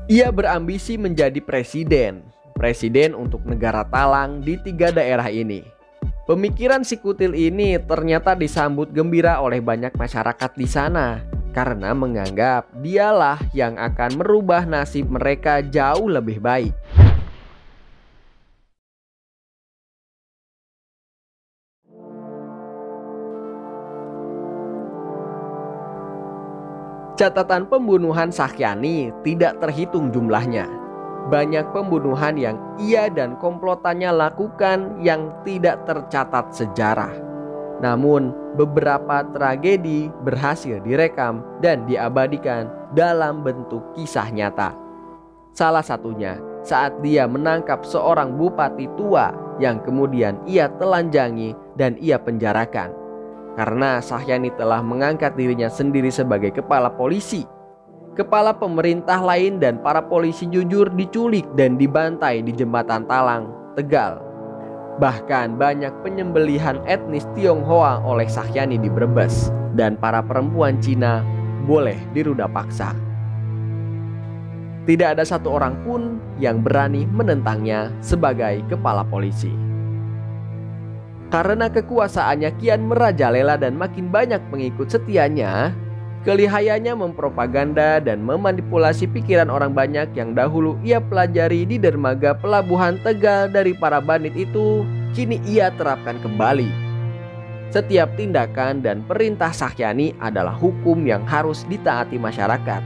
Ia berambisi menjadi presiden untuk negara Talang di 3 daerah ini. Pemikiran si Kutil ini ternyata disambut gembira oleh banyak masyarakat di sana karena menganggap dialah yang akan merubah nasib mereka jauh lebih baik. Catatan pembunuhan Sakyani tidak terhitung jumlahnya. Banyak pembunuhan yang ia dan komplotannya lakukan yang tidak tercatat sejarah. Namun, beberapa tragedi berhasil direkam dan diabadikan dalam bentuk kisah nyata. Salah satunya saat dia menangkap seorang bupati tua yang kemudian ia telanjangi dan ia penjarakan karena Sahyani telah mengangkat dirinya sendiri sebagai kepala polisi. Kepala pemerintah lain dan para polisi jujur diculik dan dibantai di jembatan Talang, Tegal. Bahkan banyak penyembelihan etnis Tionghoa oleh Sahyani di Brebes, dan para perempuan Cina boleh diruda paksa. Tidak ada satu orang pun yang berani menentangnya sebagai kepala polisi. Karena kekuasaannya kian merajalela dan makin banyak pengikut setianya, kelihayannya mempropaganda dan memanipulasi pikiran orang banyak yang dahulu ia pelajari di dermaga pelabuhan Tegal dari para bandit itu, kini ia terapkan kembali. Setiap tindakan dan perintah Sakyani adalah hukum yang harus ditaati masyarakat.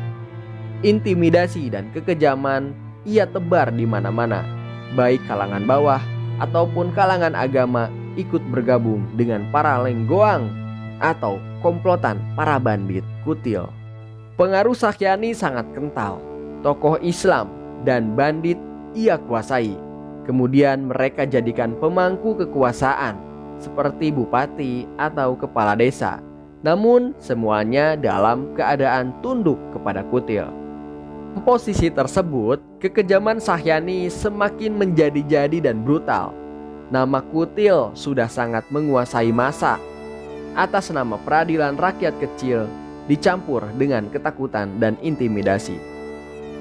Intimidasi dan kekejaman ia tebar di mana-mana, baik kalangan bawah ataupun kalangan agama ikut bergabung dengan para lenggoang atau komplotan para bandit Kutil. Pengaruh Sakyani sangat kental. Tokoh Islam dan bandit ia kuasai. Kemudian mereka jadikan pemangku kekuasaan seperti bupati atau kepala desa. Namun semuanya dalam keadaan tunduk kepada Kutil. Posisi tersebut, kekejaman Sakyani semakin menjadi-jadi dan brutal. Nama Kutil sudah sangat menguasai massa. Atas nama peradilan rakyat kecil dicampur dengan ketakutan dan intimidasi.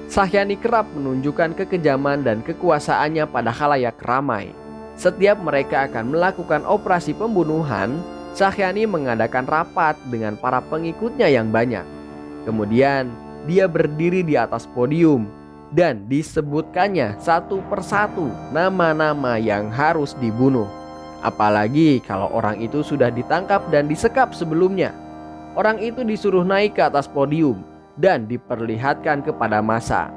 Sakyani kerap menunjukkan kekejaman dan kekuasaannya pada khalayak ramai. Setiap mereka akan melakukan operasi pembunuhan, Sakyani mengadakan rapat dengan para pengikutnya yang banyak. Kemudian dia berdiri di atas podium dan disebutkannya satu persatu nama-nama yang harus dibunuh. Apalagi kalau orang itu sudah ditangkap dan disekap sebelumnya. Orang itu disuruh naik ke atas podium dan diperlihatkan kepada massa.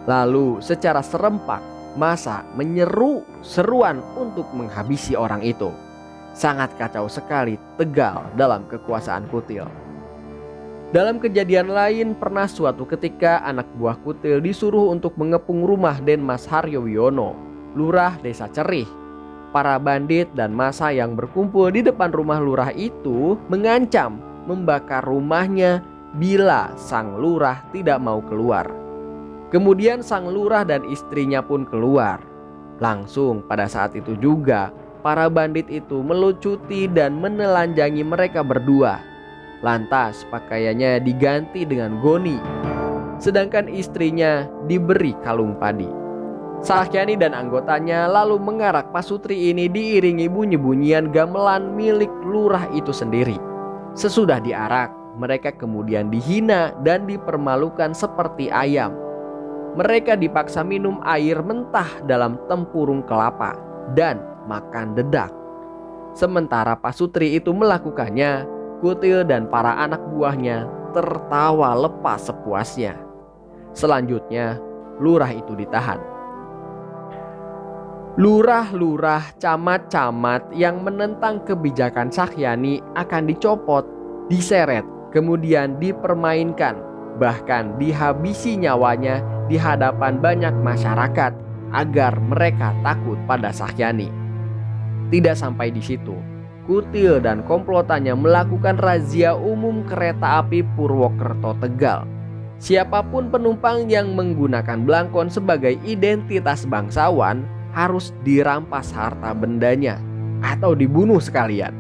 Lalu secara serempak massa menyeru seruan untuk menghabisi orang itu. Sangat kacau sekali Tegal dalam kekuasaan Kutil. Dalam kejadian lain, pernah suatu ketika anak buah Kutil disuruh untuk mengepung rumah Denmas Haryowiono, lurah desa Cerih. Para bandit dan massa yang berkumpul di depan rumah lurah itu mengancam membakar rumahnya bila sang lurah tidak mau keluar. Kemudian sang lurah dan istrinya pun keluar. Langsung pada saat itu juga para bandit itu melucuti dan menelanjangi mereka berdua. Lantas pakaiannya diganti dengan goni, sedangkan istrinya diberi kalung padi. Sakyani dan anggotanya lalu mengarak pasutri ini diiringi bunyi-bunyian gamelan milik lurah itu sendiri. Sesudah diarak, mereka kemudian dihina dan dipermalukan seperti ayam. Mereka dipaksa minum air mentah dalam tempurung kelapa dan makan dedak. Sementara pasutri itu melakukannya, Kutil dan para anak buahnya tertawa lepas sepuasnya. Selanjutnya, lurah itu ditahan. Lurah-lurah, camat-camat yang menentang kebijakan Sakyani akan dicopot, diseret, kemudian dipermainkan, bahkan dihabisi nyawanya di hadapan banyak masyarakat agar mereka takut pada Sakyani. Tidak sampai di situ, Kutil dan komplotannya melakukan razia umum kereta api Purwokerto Tegal. Siapapun penumpang yang menggunakan belangkon sebagai identitas bangsawan harus dirampas harta bendanya atau dibunuh sekalian.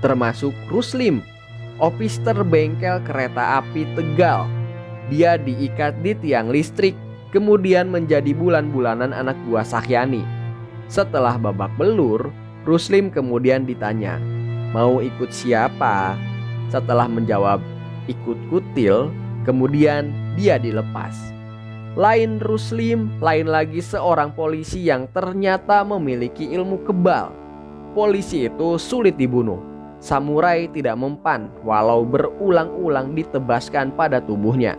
Termasuk Ruslim, opister bengkel kereta api Tegal. dia diikat di tiang listrik, kemudian menjadi bulan-bulanan anak buah Sahyani. Setelah babak belur, Ruslim kemudian ditanya, "Mau ikut siapa?" Setelah menjawab, "Ikut Kutil," kemudian dia dilepas. Lain Ruslim, lain lagi seorang polisi yang ternyata memiliki ilmu kebal. Polisi itu sulit dibunuh. Samurai tidak mempan walau berulang-ulang ditebaskan pada tubuhnya.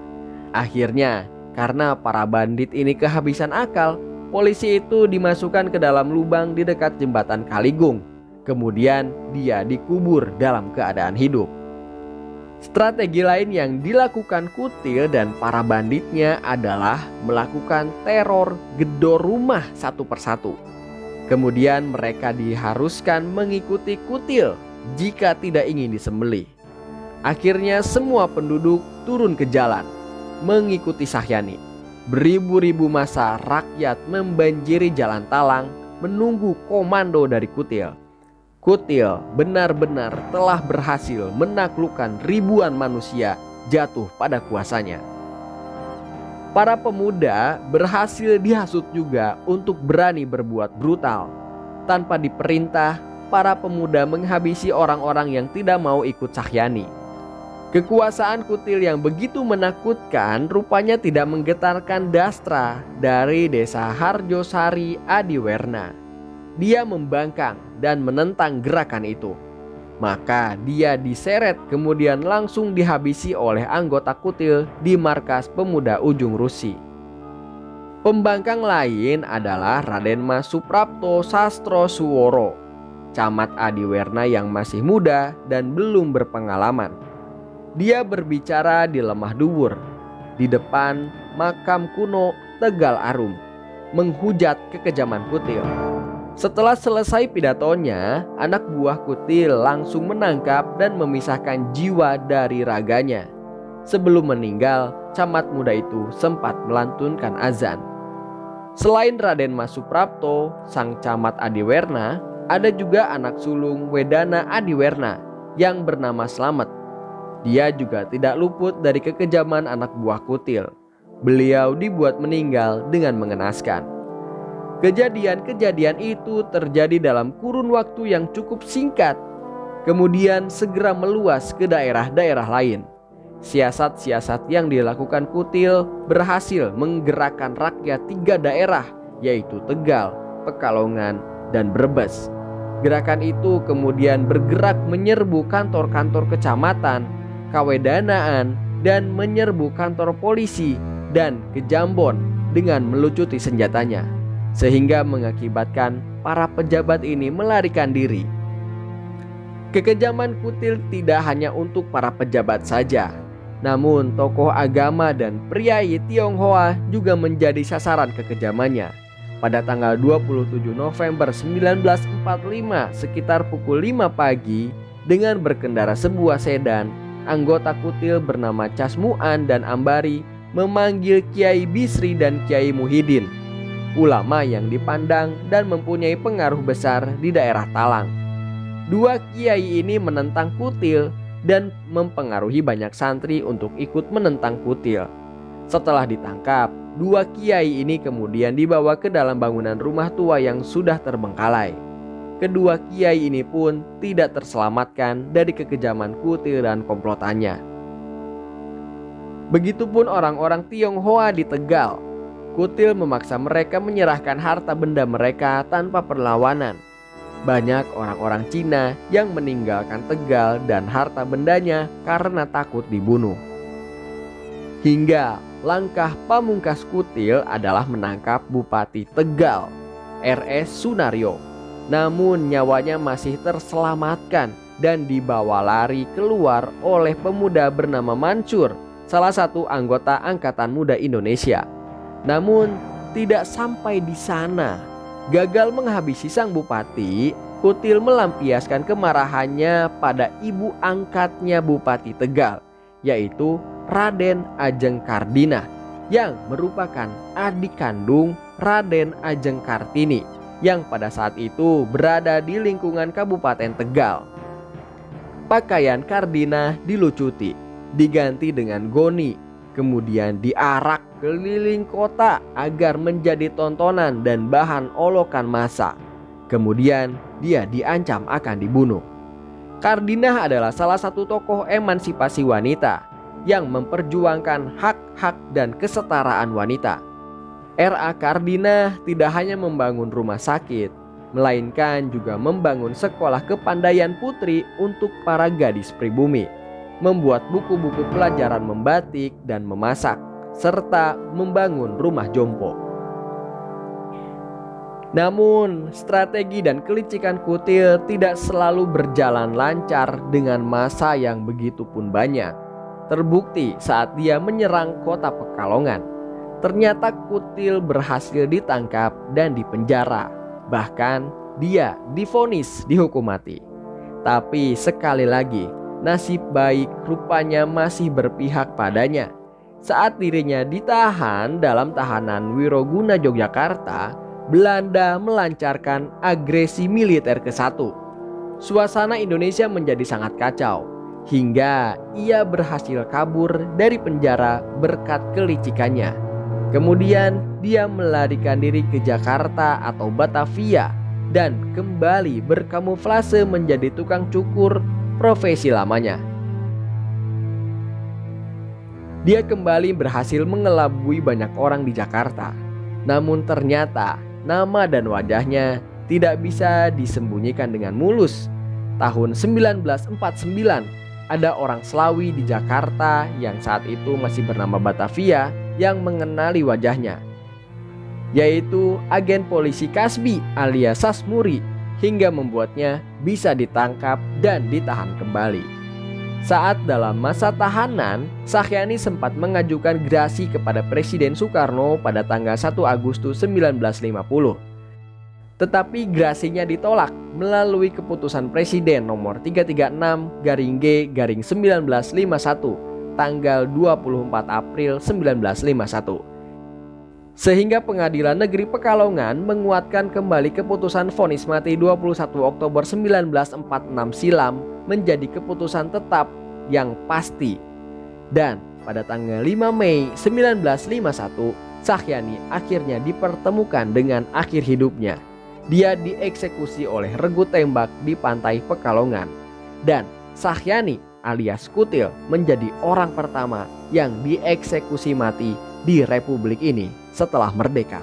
Akhirnya, karena para bandit ini kehabisan akal, polisi itu dimasukkan ke dalam lubang di dekat jembatan Kaligung. Kemudian dia dikubur dalam keadaan hidup. Strategi lain yang dilakukan Kutil dan para banditnya adalah melakukan teror gedor rumah satu persatu. Kemudian mereka diharuskan mengikuti Kutil jika tidak ingin disembelih. Akhirnya semua penduduk turun ke jalan mengikuti Sahyani. Beribu-ribu massa rakyat membanjiri jalan Talang menunggu komando dari Kutil. Kutil benar-benar telah berhasil menaklukkan ribuan manusia jatuh pada kuasanya. Para pemuda berhasil dihasut juga untuk berani berbuat brutal. Tanpa diperintah, para pemuda menghabisi orang-orang yang tidak mau ikut Sahyani. Kekuasaan Kutil yang begitu menakutkan rupanya tidak menggetarkan Dastra dari desa Harjosari Adiwerna. Dia membangkang dan menentang gerakan itu. Maka dia diseret kemudian langsung dihabisi oleh anggota Kutil di markas pemuda Ujung Rusi. Pembangkang lain adalah Raden Mas Suprapto Sastro Suworo, camat Adiwerna yang masih muda dan belum berpengalaman. Dia berbicara di Lemah Duwur, di depan makam kuno Tegal Arum, menghujat kekejaman Kutil. Setelah selesai pidatonya, anak buah Kutil langsung menangkap dan memisahkan jiwa dari raganya. Sebelum meninggal, camat muda itu sempat melantunkan azan. Selain Raden Mas Suprapto, sang camat Adiwerna, ada juga anak sulung Wedana Adiwerna yang bernama Slamet. Dia juga tidak luput dari kekejaman anak buah Kutil. Beliau dibuat meninggal dengan mengenaskan. Kejadian-kejadian itu terjadi dalam kurun waktu yang cukup singkat, kemudian segera meluas ke daerah-daerah lain. Siasat-siasat yang dilakukan Kutil berhasil menggerakkan rakyat 3 daerah, yaitu Tegal, Pekalongan, dan Brebes. Gerakan itu kemudian bergerak menyerbu kantor-kantor kecamatan, kawedanaan, dan menyerbu kantor polisi dan ke Jambon dengan melucuti senjatanya, sehingga mengakibatkan para pejabat ini melarikan diri. Kekejaman Kutil tidak hanya untuk para pejabat saja, namun tokoh agama dan priai Tionghoa juga menjadi sasaran kekejamannya. Pada tanggal 27 November 1945 sekitar pukul 5 pagi, dengan berkendara sebuah sedan, anggota Kutil bernama Casmuan dan Ambari memanggil Kiai Bisri dan Kiai Muhyiddin, ulama yang dipandang dan mempunyai pengaruh besar di daerah Talang. 2 kiai ini menentang Kutil dan mempengaruhi banyak santri untuk ikut menentang Kutil. Setelah ditangkap, 2 kiai ini kemudian dibawa ke dalam bangunan rumah tua yang sudah terbengkalai. Kedua kiai ini pun tidak terselamatkan dari kekejaman Kutil dan komplotannya. Begitupun orang-orang Tionghoa di Tegal. Kutil memaksa mereka menyerahkan harta benda mereka tanpa perlawanan. Banyak orang-orang Cina yang meninggalkan Tegal dan harta bendanya karena takut dibunuh. Hingga langkah pamungkas Kutil adalah menangkap Bupati Tegal, R.S. Sunario. Namun nyawanya masih terselamatkan dan dibawa lari keluar oleh pemuda bernama Mansur, salah satu anggota Angkatan Muda Indonesia. Namun tidak sampai di sana. Gagal menghabisi sang bupati, Kutil melampiaskan kemarahannya pada ibu angkatnya Bupati Tegal, yaitu Raden Ajeng Kardina, yang merupakan adik kandung Raden Ajeng Kartini, yang pada saat itu berada di lingkungan Kabupaten Tegal. Pakaian Kardina dilucuti, diganti dengan goni, kemudian diarak keliling kota agar menjadi tontonan dan bahan olokan massa. Kemudian dia diancam akan dibunuh. Kardinah adalah salah satu tokoh emansipasi wanita yang memperjuangkan hak-hak dan kesetaraan wanita. R.A. Kardinah tidak hanya membangun rumah sakit, melainkan juga membangun sekolah kepandaian putri untuk para gadis pribumi, membuat buku-buku pelajaran membatik dan memasak, serta membangun rumah jompo. Namun, strategi dan kelicikan Kutil tidak selalu berjalan lancar dengan massa yang begitu pun banyak. Terbukti saat dia menyerang kota Pekalongan. Ternyata Kutil berhasil ditangkap dan dipenjara. Bahkan dia divonis dihukum mati. Tapi sekali lagi, nasib baik rupanya masih berpihak padanya. Saat dirinya ditahan dalam tahanan Wiroguna Yogyakarta, Belanda melancarkan agresi militer ke-1. Suasana Indonesia menjadi sangat kacau, hingga ia berhasil kabur dari penjara berkat kelicikannya. Kemudian dia melarikan diri ke Jakarta atau Batavia dan kembali berkamuflase menjadi tukang cukur, profesi lamanya. Dia kembali berhasil mengelabui banyak orang di Jakarta. Namun ternyata nama dan wajahnya tidak bisa disembunyikan dengan mulus. Tahun 1949 ada orang Slawi di Jakarta yang saat itu masih bernama Batavia yang mengenali wajahnya, yaitu agen polisi Kasbi alias Sasmuri, hingga membuatnya bisa ditangkap dan ditahan kembali. Saat dalam masa tahanan, Sahyani sempat mengajukan gerasi kepada Presiden Soekarno pada tanggal 1 Agustus 1950. Tetapi gerasinya ditolak melalui keputusan Presiden nomor 336/G/1951 tanggal 24 April 1951. Sehingga Pengadilan Negeri Pekalongan menguatkan kembali keputusan vonis mati 21 Oktober 1946 silam menjadi keputusan tetap yang pasti. Dan pada tanggal 5 Mei 1951, Sahyani akhirnya dipertemukan dengan akhir hidupnya. Dia dieksekusi oleh regu tembak di pantai Pekalongan. Dan Sahyani alias Kutil menjadi orang pertama yang dieksekusi mati di Republik ini setelah merdeka.